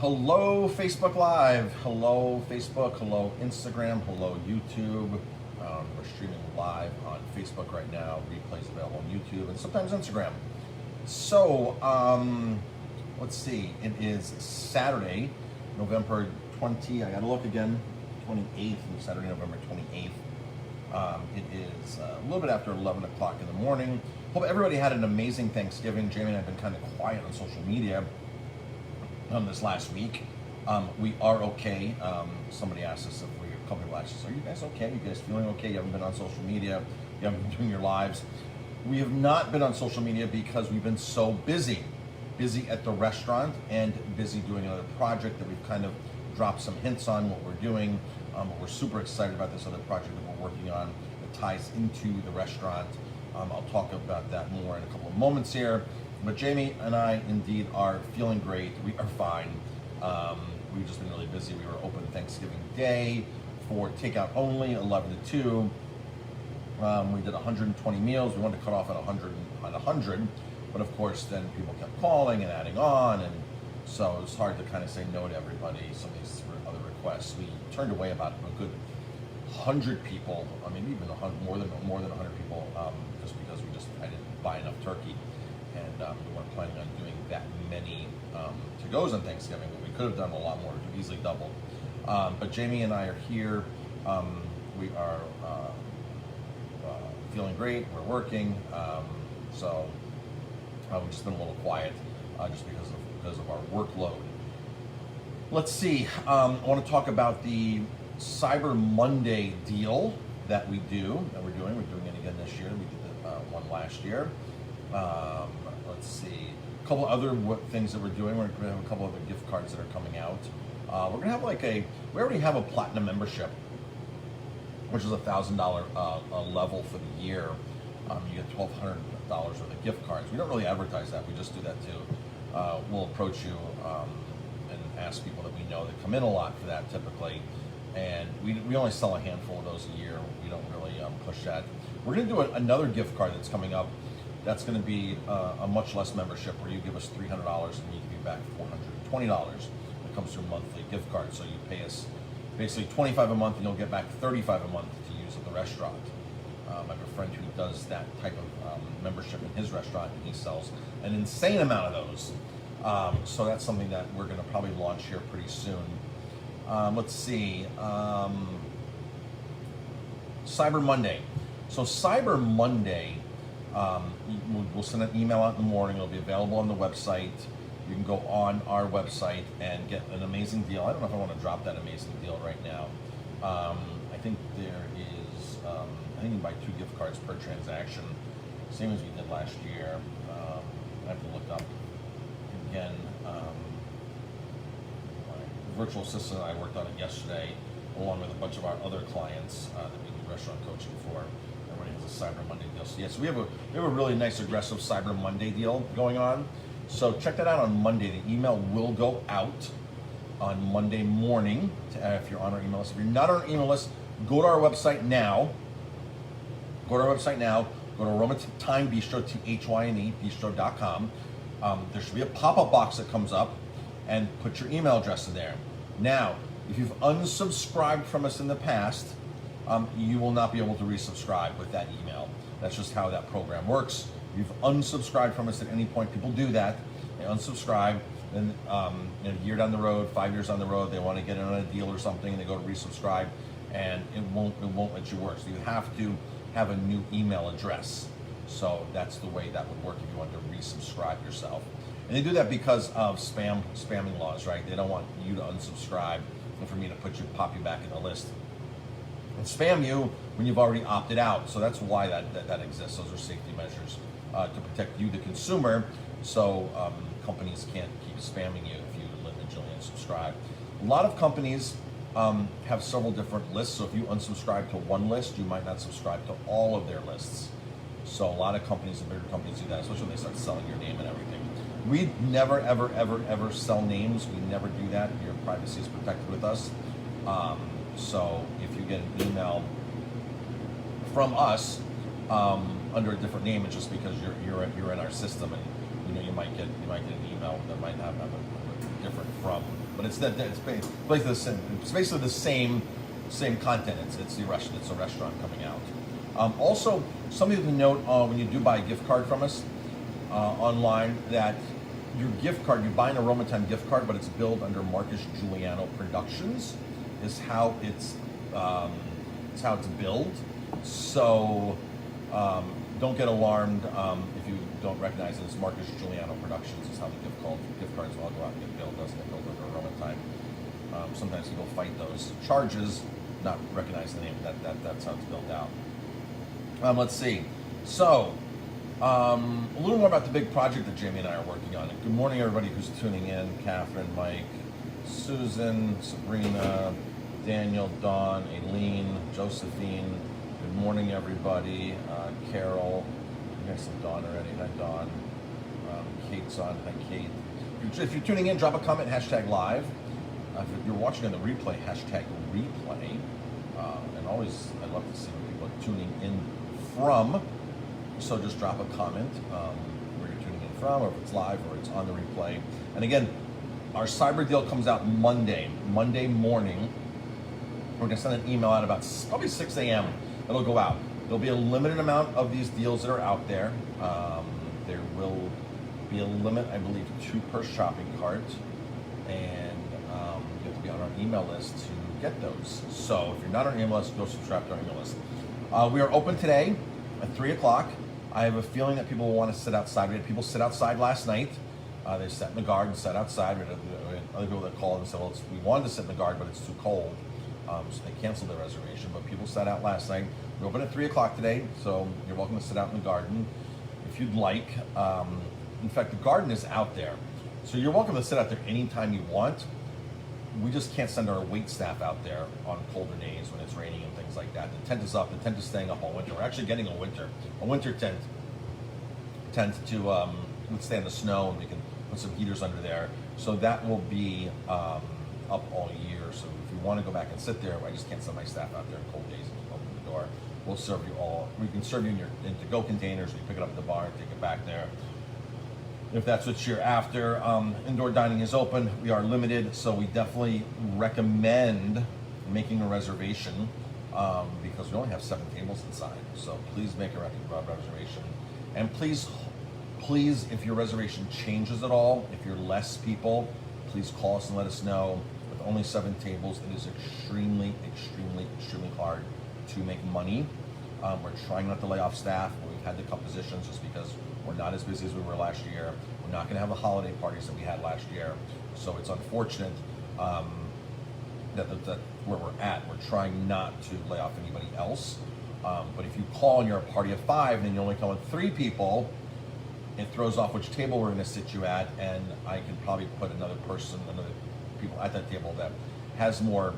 Hello, Facebook Live. Hello, Facebook. Hello, Instagram. Hello, YouTube. We're streaming live on Facebook right now. Replays available on YouTube and sometimes Instagram. So, let's see. It is Saturday, November 20. I gotta look again. 28th. Saturday, November 28th. It is a little bit after 11 o'clock in the morning. Hope everybody had an amazing Thanksgiving. Jamie and I have been kind of quiet on social media this last week. We are okay. Somebody asked us a couple people asked us, are you guys okay? You guys feeling okay? You haven't been on social media. You haven't been doing your lives. We have not been on social media because we've been so busy. Busy at the restaurant and busy doing another project that we've kind of dropped some hints on what we're doing. We're super excited about this other project that we're working on that ties into the restaurant. I'll talk about that more in a couple of moments here. But Jamie and I indeed are feeling great. We are fine. We've just been really busy. We were open Thanksgiving Day for takeout only, 11 to 2. We did 120 meals. We wanted to cut off at 100, but of course then people kept calling and adding on, and so it was hard to kind of say no to everybody. Some of these other requests, we turned away about a good 100 people. I mean, even more than 100 people, just because I didn't buy enough turkey. And we weren't planning on doing that many to-goes on Thanksgiving, but we could have done a lot more. We could easily doubled. But Jamie and I are here. We are feeling great. We're working. So we've just been a little quiet just because of our workload. Let's see. I want to talk about the Cyber Monday deal that we're doing. We're doing it again this year. We did the one last year. Let's see, a couple other things that we're doing. We're going to have a couple other gift cards that are coming out. We're going to have we already have a platinum membership, which is $1,000 level for the year. You get $1,200 worth of gift cards. We don't really advertise that. We just do that too. We'll approach you and ask people that we know that come in a lot for that typically. And we only sell a handful of those a year. We don't really push that. We're going to do another gift card that's coming up. That's going to be a much less membership, where you give us $300 and we give you back $420. It comes through a monthly gift card, so you pay us basically $25 a month and you'll get back $35 a month to use at the restaurant. I have a friend who does that type of membership in his restaurant, and he sells an insane amount of those. So that's something that we're going to probably launch here pretty soon. Let's see. Cyber Monday. So Cyber Monday, we'll send an email out in the morning. It'll be available on the website. You can go on our website and get an amazing deal. I don't know if I want to drop that amazing deal right now. I think there is, I think you can buy 2 gift cards per transaction, same as we did last year. I have to look up again. My virtual assistant and I worked on it yesterday, along with a bunch of our other clients that we do restaurant coaching for. Everybody has a Cyber Monday deal. So yes, we have a really nice aggressive Cyber Monday deal going on. So check that out on Monday. The email will go out on Monday morning if you're on our email list. If you're not on our email list, go to our website now. Go to Roma Time Bistro, THYNE, bistro.com. There should be a pop-up box that comes up, and put your email address in there. Now, if you've unsubscribed from us in the past, you will not be able to resubscribe with that email. That's just how that program works. If you've unsubscribed from us at any point, people do that. They unsubscribe, then a year down the road, 5 years down the road, they want to get in on a deal or something, and they go to resubscribe, and it won't let you work. So you have to have a new email address. So that's the way that would work if you want to resubscribe yourself. And they do that because of spamming laws, right? They don't want you to unsubscribe and for me to pop you back in the list and spam you when you've already opted out. So that's why that exists. Those are safety measures to protect you, the consumer, so companies can't keep spamming you if you individually unsubscribe. A lot of companies have several different lists, so if you unsubscribe to one list, you might not subscribe to all of their lists. So a lot of companies, the bigger companies, do that, especially when they start selling your name and everything. We never, ever sell names. We never do that. Your privacy is protected with us. So if you get an email from us under a different name, it's just because you're in our system, and you might get an email that might have a different from but it's basically the same content. It's a restaurant coming out. Also, something to note when you do buy a gift card from us online, that your gift card, you buy an Aroma Time gift card, but it's billed under Marcus Guiliano Productions, is how it's billed. So don't get alarmed if you don't recognize it. It's Marcus Guiliano Productions is how the gift cards will go out and get billed. Doesn't get billed under Aroma Time. Sometimes people fight those charges, not recognize the name. That's how it's billed out. Let's see. So, a little more about the big project that Jamie and I are working on. Good morning, everybody who's tuning in. Catherine, Mike, Susan, Sabrina, Daniel, Dawn, Aileen, Josephine. Good morning, everybody. Carol. I guess I Dawn already. Hi, Dawn. Kate's on. Hi, Kate. If you're tuning in, drop a comment, #live. If you're watching on the replay, #replay. And always, I love to see where people are tuning in from. So just drop a comment where you're tuning in from, or if it's live or it's on the replay. And again, our cyber deal comes out Monday morning. We're gonna send an email out about probably 6 a.m. It'll go out. There'll be a limited amount of these deals that are out there. There will be a limit, I believe, 2 per shopping cart, and you have to be on our email list to get those. So if you're not on our email list, go subscribe to our email list. We are open today at 3 o'clock. I have a feeling that people will want to sit outside. We had people sit outside last night. They sat in the garden, sat outside. We had other people that called and said, well, we wanted to sit in the garden, but it's too cold. So they canceled their reservation, but people sat out last night. We're open at 3 o'clock today, so you're welcome to sit out in the garden if you'd like. In fact, the garden is out there, so you're welcome to sit out there anytime you want. We just can't send our wait staff out there on colder days when it's raining and things like that. The tent is up. The tent is staying up all winter. We're actually getting a winter tent to withstand the snow, and we can put some heaters under there. So that will be up all year. So if you want to go back and sit there, I just can't send my staff out there in cold days and open the door. We'll serve you all. We can serve you in to-go containers. You pick it up at the bar and take it back there. If that's what you're after. Indoor dining is open. We are limited, so we definitely recommend making a reservation because we only have 7 tables inside. So please make a reservation. And please, if your reservation changes at all, if you're less people, please call us and let us know. With only 7 tables, it is extremely hard to make money. We're trying not to lay off staff. We've had to cut positions just because we're not as busy as we were last year. We're not going to have the holiday parties that we had last year. So it's unfortunate that where we're at. We're trying not to lay off anybody else. But if you call and you're a party of 5 and then you only come with 3 people, it throws off which table we're going to sit you at, and I can probably put another people at that table that has more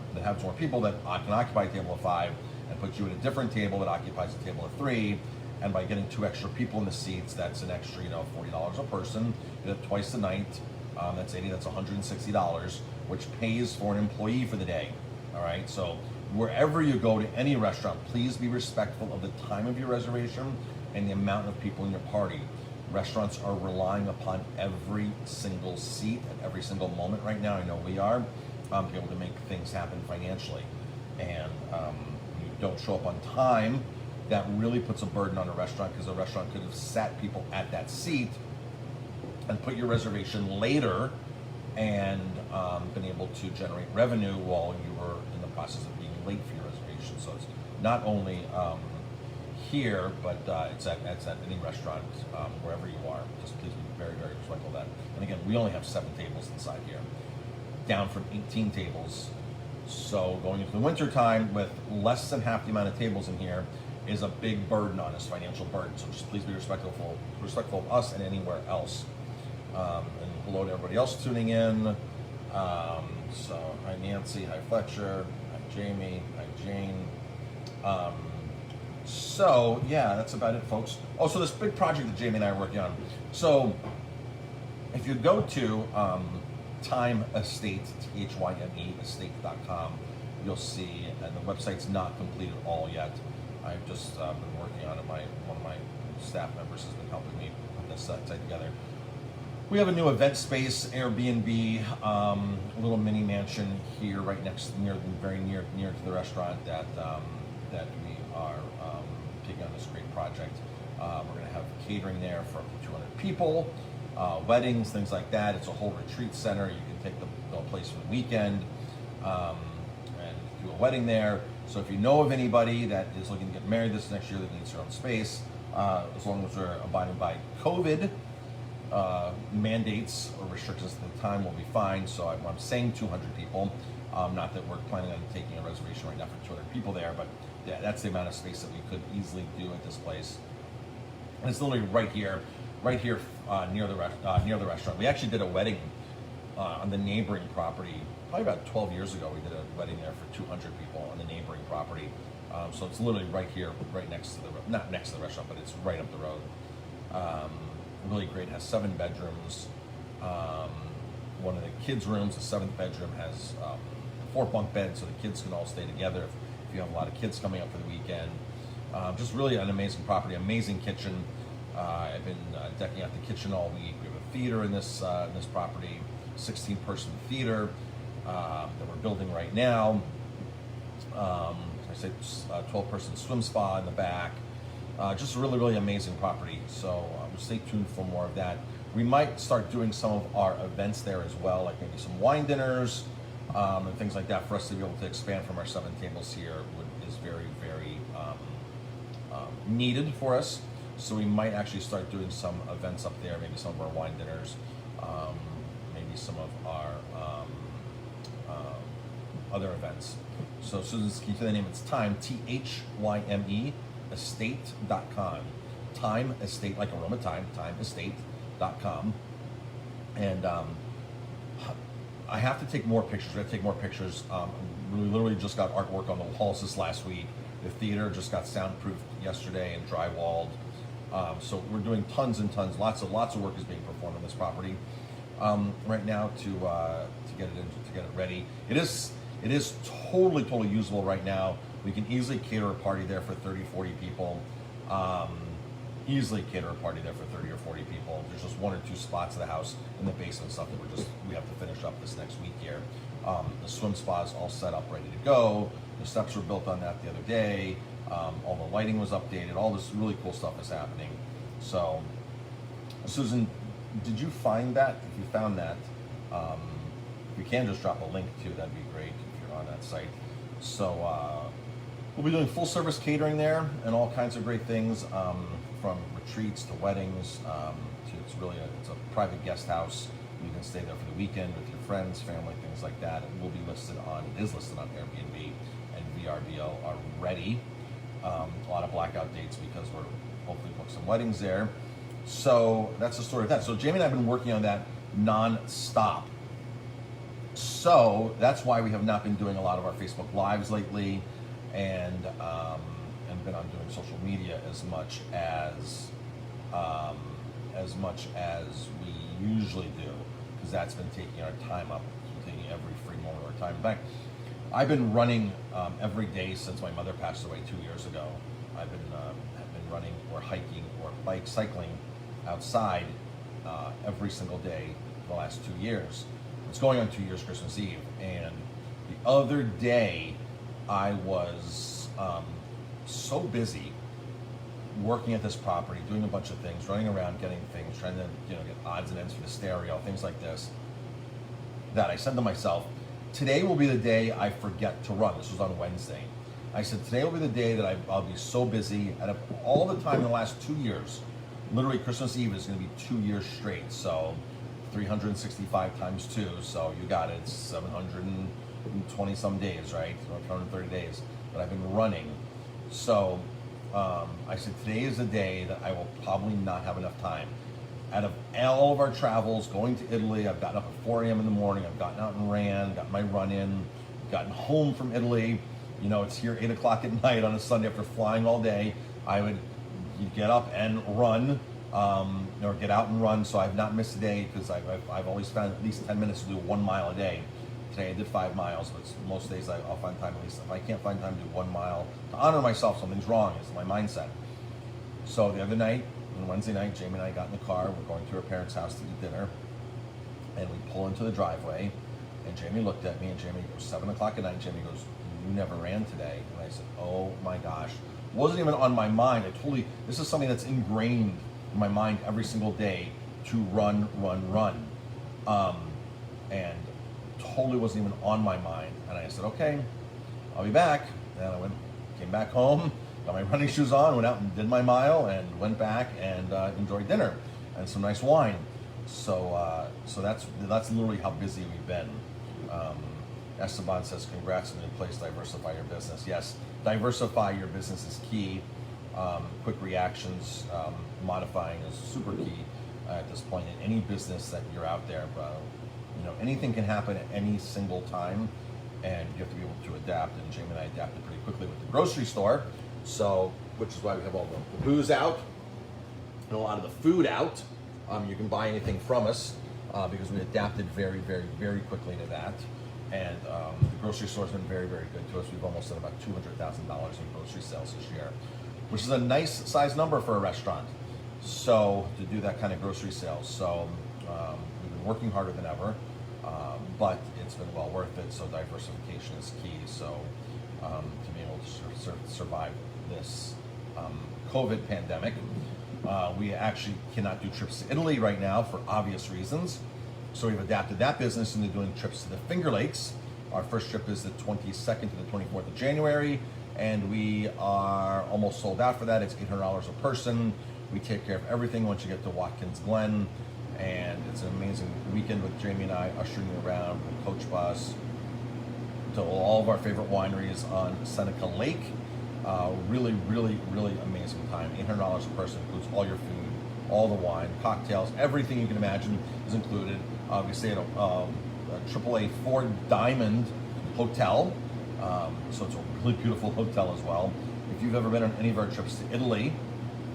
people that can occupy a table of 5, and put you at a different table that occupies a table of 3. And by getting 2 extra people in the seats, that's an extra, $40 a person. You do it twice the night. That's $80. That's $160, which pays for an employee for the day. All right. So wherever you go to any restaurant, please be respectful of the time of your reservation and the amount of people in your party. Restaurants are relying upon every single seat at every single moment right now. I know we are to be able to make things happen financially. And when you don't show up on time, that really puts a burden on a restaurant, because a restaurant could have sat people at that seat and put your reservation later and been able to generate revenue while you were in the process of being late for your reservation. So it's not only here, but it's at any restaurant, wherever you are. Just please be very respectful of that. And again, we only have 7 tables inside here, down from 18 tables. So going into the winter time with less than half the amount of tables in here is a big burden on us, financial burden. So just please be respectful of us and anywhere else. And hello to everybody else tuning in. So hi Nancy, hi Fletcher, hi Jamie, hi Jane. So yeah, that's about it, folks. Oh, so this big project that Jamie and I are working on. So if you go to Time Estate, THYME estate.com, you'll see, and the website's not completed all yet. I've just been working on it. One of my staff members has been helping me put this site together. We have a new event space, Airbnb, a little mini mansion here, right very near to the restaurant that we are taking on this great project. We're going to have catering there for up to 200 people, weddings, things like that. It's a whole retreat center. You can take the place for the weekend and do a wedding there. So if you know of anybody that is looking to get married this next year that needs their own space, as long as they're abiding by COVID mandates or restrictions at the time, will be fine. So I'm saying 200 people. Not that we're planning on taking a reservation right now for 200 people there, but yeah, that's the amount of space that we could easily do at this place. And it's literally right here near the restaurant. We actually did a wedding on the neighboring property probably about 12 years ago. We did a wedding there for 200 people on the neighboring property. So it's literally right here, right next to not next to the restaurant, but it's right up the road. Really great. It has 7 bedrooms. One of the kids' rooms, the 7th bedroom, has 4 bunk beds, so the kids can all stay together if you have a lot of kids coming up for the weekend. Just really an amazing property, amazing kitchen. I've been decking out the kitchen all week. We have a theater in this property, 16-person theater that we're building right now. I say 12-person swim spa in the back. Just a really, really amazing property. So stay tuned for more of that. We might start doing some of our events there as well, like maybe some wine dinners and things like that, for us to be able to expand from our 7 tables here is very, very needed for us. So we might actually start doing some events up there, maybe some of our wine dinners, maybe some of our other events. So Susan's key to the name, it's Thyme, THYME, estate.com. Thyme Estate, like aroma thyme, thymeestate.com. And I have to take more pictures. We're gonna take more pictures. We literally just got artwork on the walls this last week. The theater just got soundproofed yesterday and drywalled. So we're doing tons and tons, lots of work is being performed on this property right now to get it ready. It is totally usable right now. We can easily cater a party there for 30, 40 people. Easily cater a party there for 30 or 40 people. There's just 1 or 2 spots of the house in the basement stuff that we have to finish up this next week here. The swim spa is all set up, ready to go. The steps were built on that the other day. All the lighting was updated. All this really cool stuff is happening. So, Susan, did you find that? If you found that, if you can just drop a link too, that'd be great if you're on that site. So we'll be doing full service catering there and all kinds of great things, from retreats to weddings. It's a private guest house. You can stay there for the weekend with your friends, family, things like that. It is listed on Airbnb and VRBO already. A lot of blackout dates because we're hopefully booked some weddings there. So that's the story of that. So Jamie and I have been working on that non-stop. So that's why we have not been doing a lot of our Facebook Lives lately, and been on doing social media as much as we usually do, because that's been taking our time up, taking every free moment of our time. In fact, I've been running every day since my mother passed away 2 years ago. I've been running or hiking or cycling outside every single day for the last 2 years. It's going on 2 years Christmas Eve. And the other day I was so busy working at this property, doing a bunch of things, running around, getting things, trying to get odds and ends for the stereo, things like this, that I said to myself, today will be the day I forget to run. This was on Wednesday. I said, today will be the day that I'll be so busy. Out of all the time in the last 2 years, literally Christmas Eve is going to be 2 years straight. So 365 times 2. So you got it. It's 720 some days, right? 130 days that I've been running. So I said, today is the day that I will probably not have enough time. Out of all of our travels, going to Italy, I've gotten up at 4 a.m. in the morning. I've gotten out and ran, got my run in, gotten home from Italy. It's here 8 o'clock at night on a Sunday after flying all day. I would get up and run, or get out and run. So I've not missed a day, because I've always found at least 10 minutes to do 1 mile a day. Today I did 5 miles, but most days I'll find time at least. If I can't find time to do 1 mile, to honor myself, something's wrong. It's my mindset. So the other night, And Wednesday night, Jamie and I got in the car. We're going to her parents' house to eat dinner. And we pull into the driveway. And Jamie looked at me, and Jamie, it was 7 o'clock at night, and Jamie goes, "You never ran today." And I said, "Oh my gosh." It wasn't even on my mind. This is something that's ingrained in my mind every single day, to run. And totally wasn't even on my mind. And I said, "Okay, I'll be back." And I came back home, got my running shoes on, went out and did my mile, and went back and enjoyed dinner and some nice wine. So that's literally how busy we've been. Esteban says, "Congrats on the new place. Diversify your business." Yes, diversify your business is key. Quick reactions, modifying is super key at this point in any business that you're out there. Anything can happen at any single time, and you have to be able to adapt. And Jamie and I adapted pretty quickly with the grocery store, which is why we have all the booze out and a lot of the food out. You can buy anything from us because we adapted very, very, very quickly to that. And the grocery store has been very, very good to us. We've almost done about $200,000 in grocery sales this year, which is a nice size number for a restaurant. So to do that kind of grocery sales. So we've been working harder than ever, but it's been well worth it. So diversification is key. So to be able to survive this COVID pandemic. We actually cannot do trips to Italy right now for obvious reasons. So we've adapted that business into doing trips to the Finger Lakes. Our first trip is the 22nd to the 24th of January, and we are almost sold out for that. It's $800 a person. We take care of everything once you get to Watkins Glen, and it's an amazing weekend with Jamie and I ushering you around with a coach bus to all of our favorite wineries on Seneca Lake. Really, really, really amazing time. $800 a person, includes all your food, all the wine, cocktails, everything you can imagine is included. Obviously at a AAA 4-diamond hotel, so it's a really beautiful hotel as well. If you've ever been on any of our trips to Italy,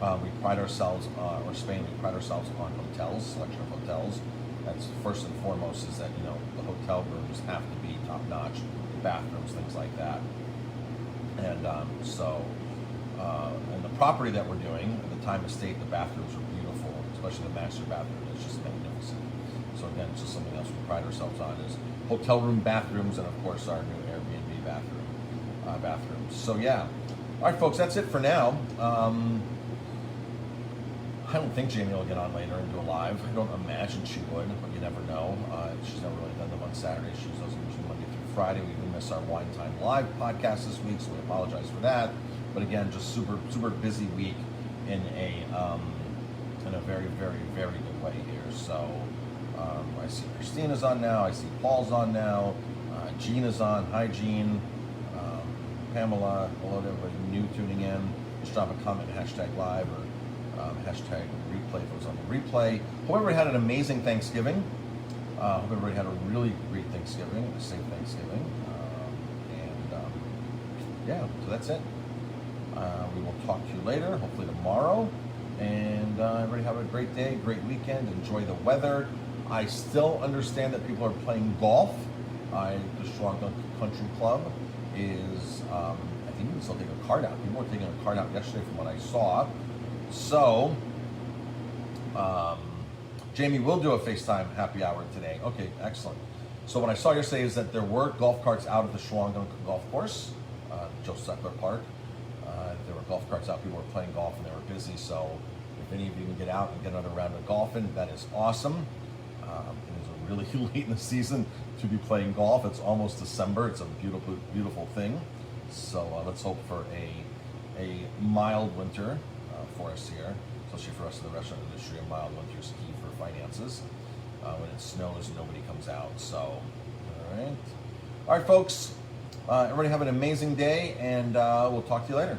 we pride ourselves, or Spain, we pride ourselves on hotels, selection of hotels. That's first and foremost, is that the hotel rooms have to be top notch, bathrooms, things like that. And and the property that we're doing, at the time of state, the bathrooms are beautiful, especially the master bathroom. It's just magnificent. So again, it's just something else we pride ourselves on, is hotel room bathrooms, and of course our new Airbnb bathrooms. So yeah. All right, folks, that's it for now. I don't think Jamie will get on later and do a live. I don't imagine she would, but you never know. She's never really done them on Saturdays. She does them usually Monday through Friday. We even missed our Wine Time Live podcast this week, so we apologize for that. But again, just super, super busy week in a very, very, very good way here. So I see Christina's on now. I see Paul's on now. Gina's on. Hi, Jean. Pamela. Hello to everybody new tuning in. Just drop a comment, #live, or hashtag replay if it was on the replay. Hope everybody had an amazing Thanksgiving. Hope everybody had a really great Thanksgiving, a safe Thanksgiving. Yeah, so that's it. We will talk to you later, hopefully tomorrow. And everybody have a great day, great weekend. Enjoy the weather. I still understand that people are playing golf. The Strong Country Club is, I think you can still take a card out. People were taking a card out yesterday from what I saw. So, Jamie will do a FaceTime happy hour today. Okay, excellent. So what I saw yesterday is that there were golf carts out at the Schwangdon Golf Course, Joe Seckler Park. There were golf carts out. People were playing golf and they were busy. So if any of you can get out and get another round of golfing, that is awesome. It is a really late in the season to be playing golf. It's almost December. It's a beautiful, beautiful thing. So let's hope for a mild winter for us here, especially for us in the restaurant industry. A mild winter is key for finances. When it snows, nobody comes out. So, all right, folks. Everybody have an amazing day, and we'll talk to you later.